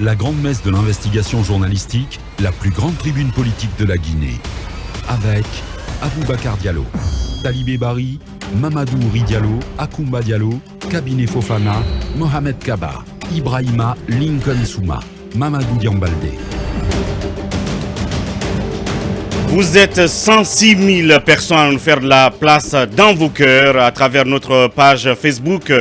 la grande messe de l'investigation journalistique, la plus grande tribune politique de la Guinée. Avec Aboubacar Diallo, Talibé Bari, Mamadou Ouri Diallo, Akoumba Diallo, Kabinet Fofana, Mohamed Kaba, Ibrahima Lincoln Souma, Mamadou Diambaldé. Vous êtes 106 000 personnes à nous faire de la place dans vos cœurs à travers notre page Facebook.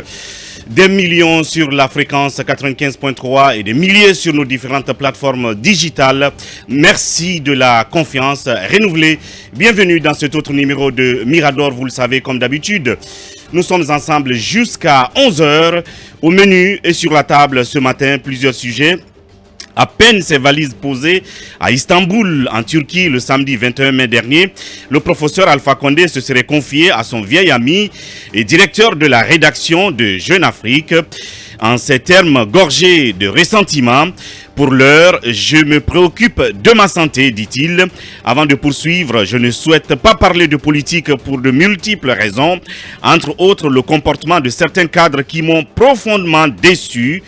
Des millions sur la fréquence 95.3 et des milliers sur nos différentes plateformes digitales. Merci de la confiance renouvelée. Bienvenue dans cet autre numéro de Mirador, vous le savez comme d'habitude. Nous sommes ensemble jusqu'à 11h. Au menu et sur la table ce matin, plusieurs sujets. À peine ses valises posées à Istanbul, en Turquie, le samedi 21 mai dernier, le professeur Alpha Condé se serait confié à son vieil ami et directeur de la rédaction de Jeune Afrique. En ces termes gorgés de ressentiment, pour l'heure, je me préoccupe de ma santé, dit-il. Avant de poursuivre, je ne souhaite pas parler de politique pour de multiples raisons, entre autres le comportement de certains cadres qui m'ont profondément déçu.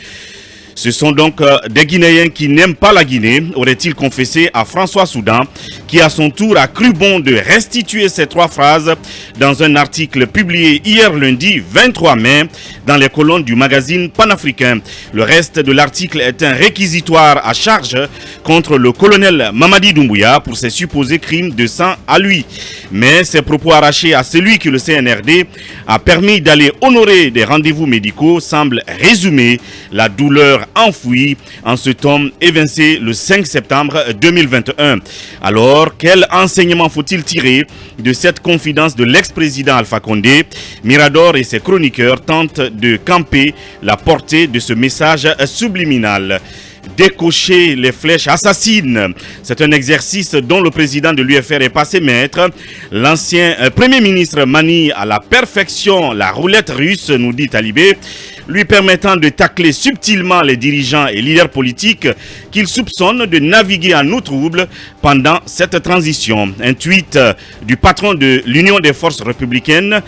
Ce sont donc des Guinéens qui n'aiment pas la Guinée, aurait-il confessé à François Soudan, qui à son tour a cru bon de restituer ces trois phrases dans un article publié hier lundi 23 mai dans les colonnes du magazine panafricain. Le reste de l'article est un réquisitoire à charge contre le colonel Mamadi Doumbouya pour ses supposés crimes de sang à lui. Mais ces propos arrachés à celui que le CNRD a permis d'aller honorer des rendez-vous médicaux semblent résumer la douleur enfoui en ce tome évincé le 5 septembre 2021. Alors, quel enseignement faut-il tirer de cette confidence de l'ex-président Alpha Condé? Mirador et ses chroniqueurs tentent de camper la portée de ce message subliminal. Décocher les flèches assassines. C'est un exercice dont le président de l'UFR est passé maître. L'ancien premier ministre manie à la perfection la roulette russe, nous dit Talibé, lui permettant de tacler subtilement les dirigeants et leaders politiques qu'il soupçonne de naviguer en eau trouble pendant cette transition. Un tweet du patron de l'Union des forces républicaines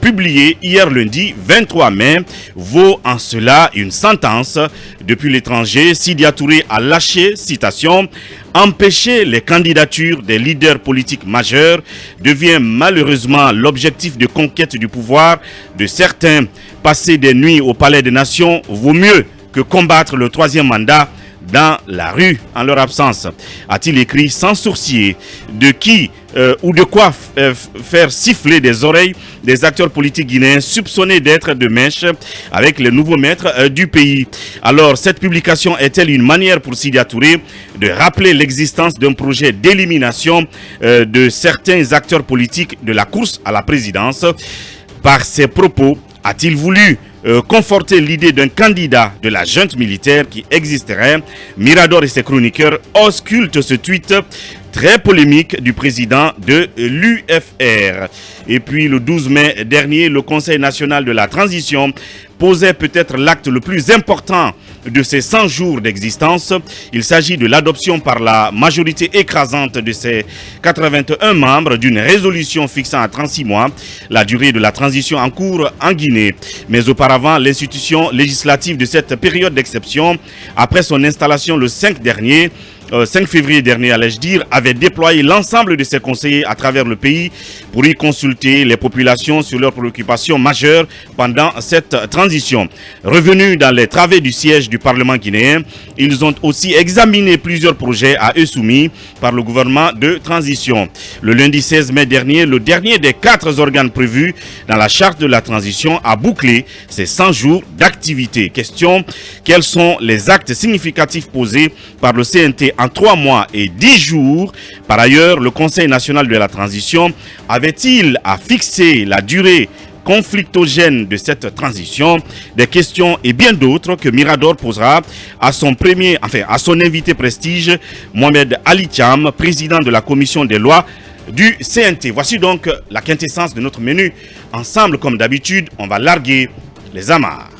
publié hier lundi 23 mai vaut en cela une sentence. Depuis l'étranger, Sidia Touré a lâché, citation, empêcher les candidatures des leaders politiques majeurs devient malheureusement l'objectif de conquête du pouvoir de certains. Passer des nuits au Palais des Nations vaut mieux que combattre le troisième mandat dans la rue en leur absence, a-t-il écrit sans sourciller. De qui ou de quoi faire siffler des oreilles des acteurs politiques guinéens soupçonnés d'être de mèche avec les nouveaux maîtres du pays. Alors, cette publication est-elle une manière pour Sidia Touré de rappeler l'existence d'un projet d'élimination de certains acteurs politiques de la course à la présidence? Par ses propos, a-t-il voulu conforter l'idée d'un candidat de la junte militaire qui existerait? Mirador et ses chroniqueurs auscultent ce tweet très polémique du président de l'UFR. Et puis le 12 mai dernier, le Conseil national de la transition posait peut-être l'acte le plus important de ces 100 jours d'existence. Il s'agit de l'adoption par la majorité écrasante de ses 81 membres d'une résolution fixant à 36 mois la durée de la transition en cours en Guinée. Mais auparavant, l'institution législative de cette période d'exception, après son installation le 5 février dernier, allais-je dire, avait déployé l'ensemble de ses conseillers à travers le pays pour y consulter les populations sur leurs préoccupations majeures pendant cette transition. Revenus dans les travées du siège du Parlement guinéen, ils ont aussi examiné plusieurs projets à eux soumis par le gouvernement de transition. Le lundi 16 mai dernier, le dernier des 4 organes prévus dans la charte de la transition a bouclé ses 100 jours d'activité. Question, quels sont les actes significatifs posés par le CNT en 3 mois et 10 jours. Par ailleurs, le Conseil national de la transition avait-il à fixer la durée conflictogène de cette transition? Des questions et bien d'autres que Mirador posera à son invité prestige, Mohamed Ali Thiam, président de la commission des lois du CNT. Voici donc la quintessence de notre menu. Ensemble, comme d'habitude, on va larguer les amarres.